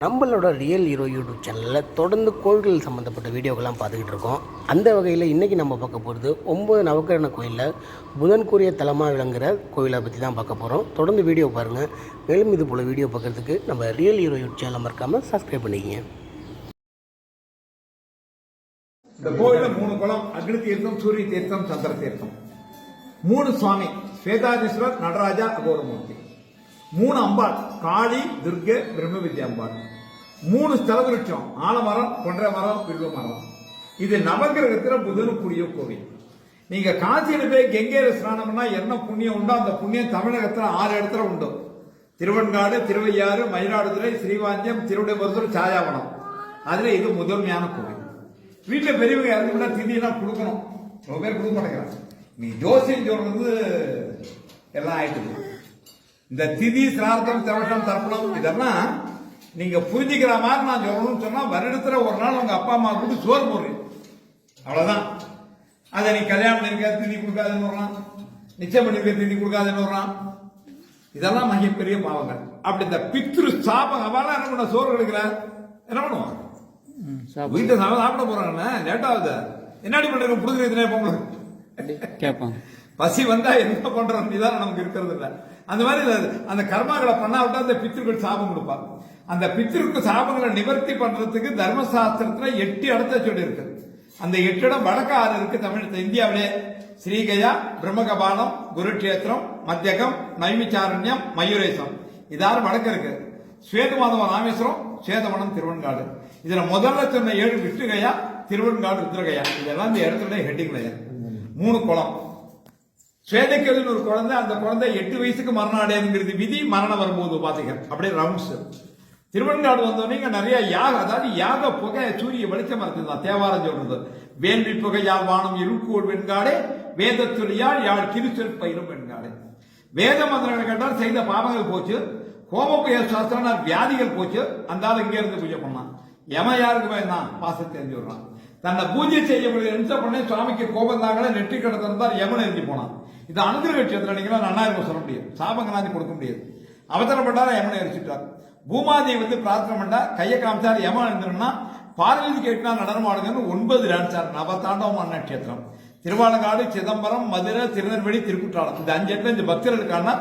நம்மளோட real hero YouTube சேனலில் தொடர்ந்து கோவில்கள் சம்மந்தப்பட்ட வீடியோக்கெல்லாம் பார்த்துக்கிட்டு இருக்கோம். அந்த வகையில் இன்றைக்கி நம்ம பார்க்க போகிறது 9 நவக்கிரக கோயிலில் புதன்குரிய தலமாக விளங்குகிற கோவிலை பற்றி தான் பார்க்க போகிறோம். தொடர்ந்து வீடியோ பாருங்கள். மேலும் இது போல் வீடியோ பார்க்குறதுக்கு நம்ம ரியல் ஹீரோ யூடியூப் சேனலை மறக்காமல் சப்ஸ்கிரைப் பண்ணிக்கிங்க. இந்த கோயிலில் 3 குளம்: அக்னி தீர்த்தம், சூரிய தீர்த்தம், சந்திர தீர்த்தம். 3 சுவாமி: ஸ்வேதாதீஸ்வரர், நடராஜா, அகோரமூர்த்தி. 3 அம்பாள்: காளி, துர்கை, பிரம்ம வித்யா அம்பாள். 3 ஸ்தல விருட்சம்: ஆலமரம், கொன்றை மரம், வில்வ மரம். இது நவகிரகத்தில் புதனுக்குரிய கோவில். நீங்க காசியில போய் கங்கையில ஸ்நானம்னா என்ன புண்ணியம் உண்டோ அந்த புண்ணியம் தமிழகத்துல 6 இடத்துல உண்டு. திருவெண்காடு, திருவையாறு, மயிலாடுதுறை, ஸ்ரீவாஞ்சியம், திருவிடைமருதூர், சாயாவனம். அதுல இது முதன்மையான கோவில். வீட்டுல பெரியவங்க இறந்துவிட்டா திதியெல்லாம் கொடுக்கணும். ரொம்ப பேர் கொடுக்க மாட்டேங்கிறாங்க. நீ ஜோசியம் சொல்றது எல்லாம் ஆயிட்டு. இந்த திதி, சிரார்த்தம், தவசம், தர்ப்பணம் இதெல்லாம் நீங்க புரிஞ்சுக்கிற மாதிரி நான் சொல்லணும்னு சொன்னா வருடத்துல ஒரு நாள் உங்க அப்பா அம்மா கூட சோறு போடுறேன், அவ்வளவுதான். அதை நீ கல்யாணம் பண்ணிருக்க திதி கொடுக்காதுன்னு வர்றான், நிச்சயம் பண்ணிருக்க திதி கொடுக்காதுன்னு வர்றான். இதெல்லாம் மிகப்பெரிய பாவங்கள். அப்படி இந்த பித்ரு சாபம் அவெல்லாம் என்ன பண்ண சோறு கிடைக்கிற என்ன பண்ணுவான்? வீட்டை சாப்பிட போறாங்க, லேட் ஆகுது, என்னடி பண்ற புடுங்குறதுனே போங்க பசி வந்தா என்ன பண்றோம் இதான் நமக்கு இருக்கிறது இல்ல. அந்த மாதிரி அந்த கர்மாக்களை பண்ணாவிட்டா அந்த பித்திருக்கள் சாபம் கொடுப்பாங்க. அந்த பித்திருக்கு சாபங்களை நிவர்த்தி பண்றதுக்கு தர்மசாஸ்திரத்துல 8 இடத்த சொல்லி இருக்கு. அந்த 8 இடம் வடக்கு 6 இருக்கு தமிழ் இந்தியாவிலே: ஸ்ரீகயா, பிரம்மகபாலம், குருட்சேத்திரம், மத்தியகம், நைமிச்சாரண்யம், மயூரேசம். இதாறு வடக்கு இருக்கு. ஸ்வேதமாதவ ராமேஸ்வரம், சேதவனம், திருவெண்காடு. இதுல முதல்ல சொன்ன 7 விஷ்ணுகயா, திருவெண்காடு, ருத்ரகயா. இதெல்லாம் இந்த இடத்துல ஹெட்டிங்ல 3 குளம். ஸ்வேதக்கேதுன்னு ஒரு குழந்தை, அந்த குழந்தை 8 வயசுக்கு மரணம் அடையுங்கிறது விதி. மரணம் வரும்போது பாத்தீங்க அப்படியே ரவுண்ட்ஸ். திருவெண்காடு வந்தோடனே நிறைய யாக, அதாவது யாக புகை, சூரிய வெளிச்சம் இருக்குதான் தேவாரம் சொல்றது. வேள்வி புகையால் வானம் இருக்கூர் வெண்காடே, வேதத்துறையால் யாழ் கிருச்சல் பயிரும் வெண்காடே. வேத மந்திரங்களை கேட்டால் செய்த பாவங்கள் போச்சு, கோபப்புய சாஸ்திரம் வியாதிகள் போச்சு. அந்த ஆள் இங்க இருந்து பூஜை பண்ணான். எம யாருக்கு வேணாம் பாசத்தை தெரிஞ்சு விடுறான். தன்னை பூஜை செய்ய முடியும் பண்ணி சுவாமிக்கு கோபம் தாங்களே நெற்றி கிடந்தார், யமன் எரிஞ்சு போனான். இது அனுகிரக கட்சியத்தில் நீங்களா 4000 சொல்ல முடியாது, சாபங்களாதி கொடுக்க முடியாது. அவசரப்பட்டார யமனை எரிச்சுட்டார். பூமாதேவி வந்து பிரார்த்தனை பண்ணா, கையை காமிச்சார், யமன் இருந்தோம்னா பார்வதி கேட்டா நடனம் ஆடுங்கன்னு 9 டான்ஸார். நவதாண்டவமான நட்சத்திரம். திருவாலங்காடு, சிதம்பரம், மதுரை, திருநெல்வேலி, திருக்குற்றாலம். இந்த 5 இடத்துல இந்த பக்தர்களுக்கான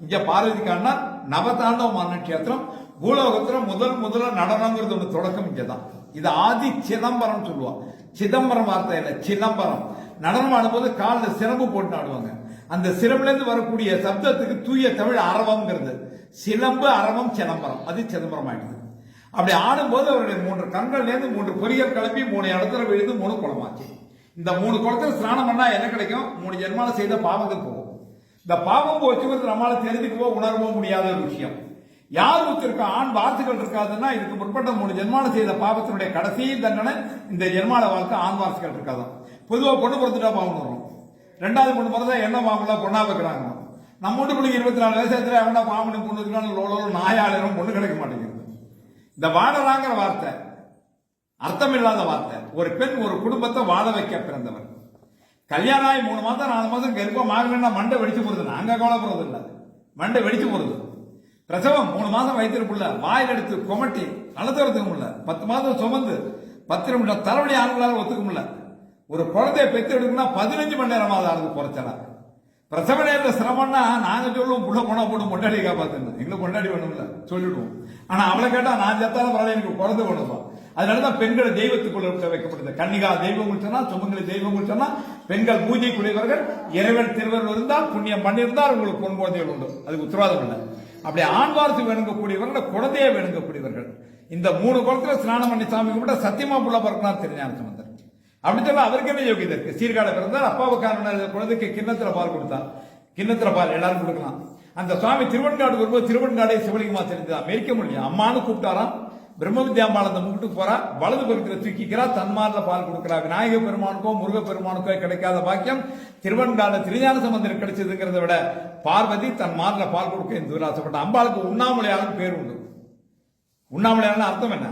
இங்க பார்வதிக்கான நவதாண்டவமான நட்சத்திரம். பூலோகத்துல முதல்ல நடனங்கிறது ஒன்று தொடக்கம் இங்கதான். இது ஆதி சிதம்பரம் சொல்லுவான். சிதம்பரம் வார்த்தை இல்ல, சிதம்பரம். நடனம் ஆடும்போது காலில் சிலம்பு போட்டு ஆடுவாங்க. அந்த சிலம்புல இருந்து வரக்கூடிய சப்தத்துக்கு தூய தமிழ் அரவம்ங்கிறது. சிலம்பு, அரவம், சிதம்பரம். அது சிதம்பரம் ஆயிடுது. அப்படி ஆடும்போது அவருடைய 3 கண்கள்ல இருந்து 3 பொறிகள் கிளம்பி 3 இடத்துல விழுந்து 3 குளமாச்சு. இந்த 3 குளத்துல ஸ்நானம் பண்ணா என்ன கிடைக்கும்? 3 ஜென்மால செய்த பாவங்கள் போகும். இந்த பாவம் போச்சுங்கிறது நம்மளால தெரிஞ்சுக்கவோ உணரவோ முடியாத ஒரு விஷயம். யார் ஒருத்தருக்கு ஆண் வார்த்தைகள் இருக்காதுன்னா இதுக்கு முற்பட்ட 3 ஜென்மால செய்த பாவத்தினுடைய கடைசி தண்டனை இந்த ஜென்மால வாழ்க்கை ஆண் வார்த்தைகள் இருக்காதான். பொதுவாக பொண்ணு பிறந்துட்டா பாவம் வரும். 2வது பொண்ணு பிறந்தா என்ன பாவங்களா பொண்ணா வைக்கிறாங்க. நம்ம வீட்டு பிள்ளைங்க 24 வயசுல எவனா பாவனி பொண்ணு நாயாளரும் பொண்ணு கிடைக்க மாட்டேங்குது. இந்த வாழலாங்கிற வார்த்தை அர்த்தம் இல்லாத வார்த்தை. ஒரு பெண் ஒரு குடும்பத்தை வாழ வைக்க பிறந்தவர். கல்யாணம் ஆகி 3 மாதம் 4 மாதம் கர்ப்பம் ஆகலன்னா மண்டை வெடிச்சு போறது. நாங்க கவலைப்படுறது இல்ல, மண்டை வெடிச்சு போறது. பிரசவம் 3 மாதம் வயிற்றுக்குள்ள வாயில் எடுத்து கொமட்டி நடத்துறதுக்கு முடியல. 10 மாதம் சுமந்து 10 நிமிஷம் தலைவலி ஆண்களால் ஒத்துக்க முடியல. ஒரு குழந்தைய பெற்று எடுக்கணும்னா 15 மணி நேரமாவது ஆகுது குறைச்சலா. பிரசவ நேரத்தில் சிரமம்னா நாங்க சொல்லுவோம், புள்ள போனா போட்டு கொண்டாடி காப்பாத்துன்னு. எங்களுக்கு கொண்டாடி வேணும்ல சொல்லிடுவோம். ஆனா அவளை கேட்டா நான் செத்தாலும் பரவாயில்ல, எனக்கு குழந்தை வேணுமா. அதனாலதான் பெண்களை தெய்வத்துக்குள்ள வைக்கப்படுது. கன்னிகா தெய்வம் சொன்னா, சுமங்கலி தெய்வம் சொன்னா, பெண்கள் பூஜைக்குரியவர்கள். இறைவன் திருவருள் இருந்தால், புண்ணியம் பண்ணியிருந்தால் உங்களுக்கு பொன் குழந்தைகள் உண்டு. அதுக்கு உத்தரவாதம் இல்லை. அப்படி ஆண் வாரிசு வேணுங்கக்கூடியவர்கள், குழந்தைய வேணுங்கக்கூடியவர்கள். இந்த 3 குளத்துல ஸ்நானம் பண்ணி சாமி கும்பிட்ட சத்தியமா புள்ள பிறக்கணும் திருஞான சம்பந்தர். அப்படி சொல்ல அவருக்கு என்ன யோகியதை இருக்கு? சீர்காழ பிறந்தார், அப்பாவுக்கான குழந்தைக்கு கிண்ணத்துல பால் கொடுத்தார். கிண்ணத்துல பால் எல்லாரும் கொடுக்கலாம். அந்த சுவாமி திருவெண்காடு வரும்போது திருவெண்காடை சிவலிங்கமா தெரிஞ்சுதான் மெரிக்க முடியும். அம்மானு கூப்பிட்டாராம். பிரம்ம வித்யாம்பாள் அந்த முகிட்டு போறா, வலது பக்கத்துல தூக்கிக்கிறா, தன்மார்ல பால் கொடுக்கிறா. விநாயக பெருமானுக்கோ முருக பெருமானுக்கோ கிடைக்காத பாக்கியம் திருவெண்காடு திருஞான சம்பந்தர் கிடைச்சதுங்கிறத விட பார்வதி தன் மார்ல பால் கொடுக்க இந்த ஆசைப்பட்ட. அம்பாளுக்கு உண்ணாமலையாளன் பேர் உண்டு. உண்ணாமலையாளன் அர்த்தம் என்ன?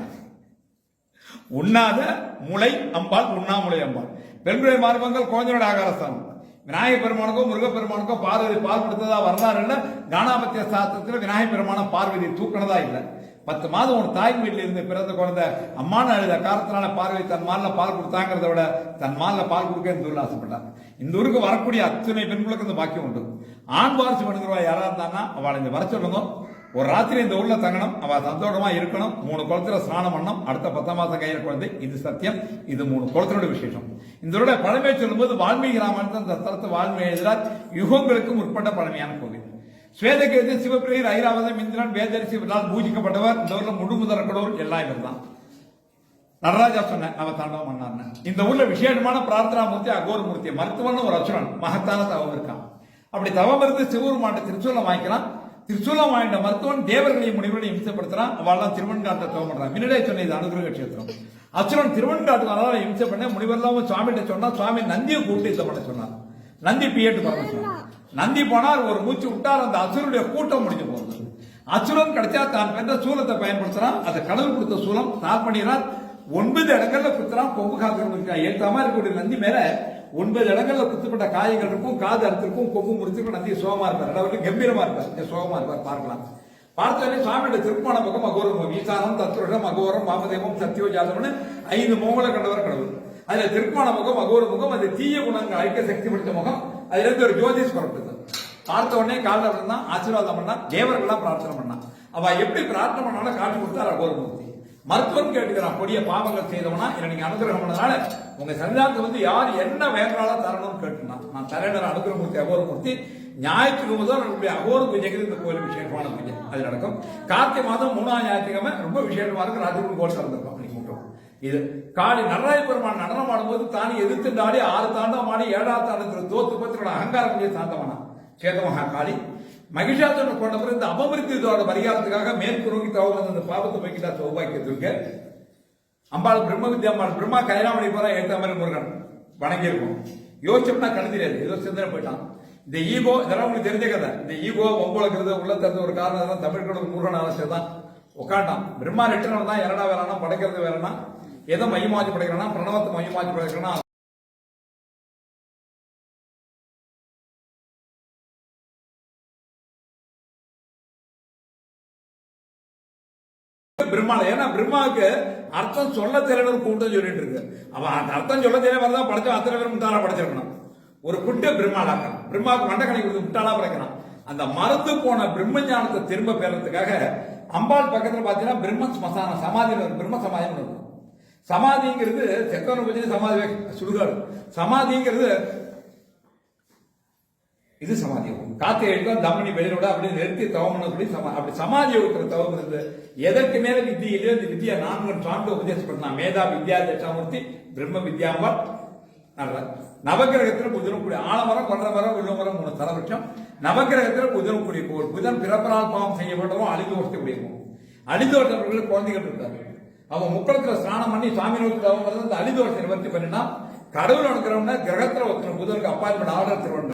உண்ணாத முளை அம்பாள், உண்ணாமுலை அம்பாள். பெண்களுடைய மார்பங்கள் குழந்தையோட ஆகாரஸ்தானம். விநாயக பெருமானுக்கோ முருக பெருமானுக்கோ பார்வதி பால் கொடுத்ததா வரலாறு இல்ல. கானாபத்திய சாஸ்திரத்தில் விநாயக பெருமான பார்வதி தூக்கினதா இல்ல. 10 மாதம் ஒரு தாய் வீட்டில் இருந்து பிறந்த குழந்தை அம்மானு அழுத காரணத்தினால பார்வை தன் மால்ல பால் கொடுத்தாங்கிறத விட தன் மால்ல பால் கொடுக்க இந்த ஊர்ல ஆசைப்பட்டார். இந்த ஊருக்கு வரக்கூடிய அத்தனை பெண்களுக்கு இந்த பாக்கியம் உண்டு. ஆண் வாரிசு பண்ணுறவா யாரா இருந்தான்னா அவளை இந்த வர சொல்லுங்க. ஒரு ராத்திரி இந்த ஊர்ல தங்கணும், அவ சந்தோஷமா இருக்கணும். 3 குளத்துல ஸ்நானம் பண்ணணும். அடுத்த 10 மாதம் கையில குழந்தை. இது சத்தியம். இது 3 குளத்தினோட விசேஷம். இந்த பழமையை சொல்லும்போது வால்மீகி ராமாயணத்தை அந்த ஸ்தலத்தை வால்மீகி எழுதினார். யுகங்களுக்கு முற்பட்ட பழமையான கோவில். ஸ்வேதகேது, சிவபிரியர், ஐராவதம், இந்திரன், வேதரிசி பூஜிக்கப்பட்டவர். இந்த ஊர்ல முழுமுதற கடவுள் எல்லாம் இவர் தான். நடராஜா சொன்ன அவ தாண்டவம் பண்ணார்னு. இந்த ஊர்ல விசேஷமான பிரார்த்தனா மூர்த்தி அகோர மூர்த்தி. மருத்துவன் ஒரு அசுரன் மகத்தான தவம் இருக்கான். அப்படி தவம் இருந்து சிவபெருமான் திருச்சூலம் வாங்கிக்கலாம். திருச்சூலம் வாங்கிட்ட மருத்துவன் தேவர்களையும் முனிவர்களையும் இம்சப்படுத்துறான். அவெல்லாம் திருவன்காட்டை தவம் பண்றான். முன்னாடியே சொன்ன இது அனுகிரக கஷேத்திரம். அசுரன் திருவன்காட்டுக்கு அதனால இம்சை பண்ண முனிவர்லாம் சுவாமிகிட்ட சொன்னா சுவாமி நந்தியை கூப்பிட்டு இதை பண்ண சொன்னார். நந்தி பியட்டு பண்ண சொன்னார். நந்தி போனார், ஒரு மூச்சு விட்டார், அந்த அசுரனுடைய கூட்டம் முடிஞ்சு போகுது. அசுரன் கிடைச்சா தான் பெற்ற சூலத்தை பயன்படுத்துறான். அதை கடவுள் கொடுத்த சூலம் தான் பண்ணிடுறான். 9 இடங்கள்ல குத்துறான். கொம்பு காத்து ஏற்றாம இருக்கக்கூடிய நந்தி மேல 9 இடங்கள்ல குத்துப்பட்ட காயங்கள் இருக்கும். காது அறுத்திருக்கும், கொம்பு முடிச்சிருக்கும். நந்தி சோகமா இருப்பார், அதாவது கம்பீரமா இருப்பார், சோகமா இருப்பார். பார்க்கலாம். பார்த்தோன்னே சுவாமியோட திருப்பான பக்கம் அகோரம், ஈசானம், தத்துவம், அகோரம், வாமதேவம், சத்தியோஜாதம்னு 5 முகங்களை கண்டவர் கடவுள். அதுல திருப்பான முகம் அகோர முகம், அது தீய குணங்கள் அழிக்க சக்தி படுத்த முகம். அதுல இருந்து ஒரு ஜோதிஷ் புறப்பட்டது. பார்த்த உடனே காலில் விழுந்தா ஆசீர்வாதம் பண்ணா. தேவர்கள்லாம் பிரார்த்தனை பண்ணா. அவ எப்படி பிரார்த்தனை பண்ணாலும் காட்டி கொடுத்தார் அகோரமூர்த்தி. மருத்துவம் கேட்டுக்கிறான், கொடிய பாவங்கள் செய்தவனா என்ன நீங்க அனுகிரகம் பண்ணதுனால உங்க சன்னிதானத்தை யார் என்ன வேண்டாலும் தரணும்னு கேட்டுனா நான் தரேன். அனுகிரகமூர்த்தி அகோரமூர்த்தி. ஞாயிற்றுக்கு முதல் நம்முடைய அகோர பூஜைக்கு இந்த கோயில் விசேஷமான பூஜை அது நடக்கும். கார்த்திகை மாதம் 3ஆம் ஞாயிற்றுக்கிழமை ரொம்ப விசேஷமா இருக்கு. ராத்திரி கோல் திறந்திருக்கும். இது காளி நடராஜ பெருமான் நடனம் ஆடும்போது தானி எதிர்த்து ஆடி 6 தாண்டம் ஆடி 7ஆம் தாண்டத்தில் தோத்து பத்திரோட அகங்காரக்கூடிய சாந்தமானா சேதமகா காளி மகிஷாசுரனை கொண்ட பிறகு இந்த அபமிருத்தியோட பரிகாரத்துக்காக மேற்கு நோக்கி தவறு இந்த பாவத்தை போய்கிட்டா சௌபாக்கியத்திற்கு அம்பாள் பிரம்ம வித்யா அம்பாள் பிரம்மா கைலாமணி போற ஏற்ற மாதிரி முருகன் வணங்கி இருக்கும். யோசிச்சோம்னா கண் தெரியாது, ஏதோ சிந்தனை போயிட்டான். இந்த ஈகோ இதெல்லாம் உங்களுக்கு தெரிஞ்ச கதை. இந்த ஈகோ ஒம்பளக்கிறது உள்ள தந்த ஒரு காரணம் தமிழ்கோட முருகன் அவசியம் தான் உட்காண்டான். பிரம்மா ரெட்டனம் தான் இரடா வேலைனா படைக்கிறது வேலைனா எதை மையமாச்சு படைக்கிறனா பிரணவத்தை மையமாச்சு படைக்கிறனா பிரம்மால. ஏன்னா பிரம்மாவுக்கு அர்த்தம் சொல்ல தெரியணும் கூட்டம் சொல்லிட்டு இருக்கு. அவன் அர்த்தம் சொல்ல தெரிய வரதான் படைச்சா அத்தனை பேரும் முட்டாளா படைச்சிருக்கணும். ஒரு குட்டை பிரம்மாளாக்கான். பிரம்மாவுக்கு மண்டக்கணி கொடுத்து முட்டாளா படைக்கிறான். அந்த மறந்து போன பிரம்ம ஞானத்தை திரும்ப பெறதுக்காக அம்பாள் பக்கத்துல பாத்தீங்கன்னா பிரம்ம ஸ்மசான சமாதி பிரம்ம சமாதி இருக்கும். சமாதிங்கிறது செக்கவன பத்தி சமாதி சுடுகாடு. சமாதிங்கிறது இது சமாதி இருக்கும். காத்து எழுக்கும் தம்மணி வெளியோட அப்படி நிறுத்தி தவம் சொல்லி அப்படி சமாதி இருக்கிற தவம் இருந்து எதற்கு மேல வித்தியிலே இந்த வித்யா 4 சான்று உபதேசம் பண்ணா. மேதா வித்யா தட்சாமூர்த்தி பிரம்ம வித்யாம்பாள். நவகிரகத்தில் புதனக்கூடிய ஆலமரம், கொன்றமரம், வில்லுமரம் 3 தலவட்சம். நவகிரகத்தில் புதனக்கூடிய கோள். புதன் பிறப்பனால் பாவம் செய்யப்பட்டவும் அழிந்து ஓட்டக்கூடியவும் அழிந்து ஓட்டவர்களுக்கு குழந்தைகள் இருக்காரு. அவன் முக்களத்துல ஸ்நானம் பண்ணி சுவாமி நோக்கி தவம் அந்த அழிந்து ஓட்டத்தை நிவர்த்தி பண்ணினா கடவுள் அனுக்கிறவன கிரகத்துல ஒருத்தர் புதனுக்கு அப்பாயின்மெண்ட் ஆர்டர் திருவண்ணம்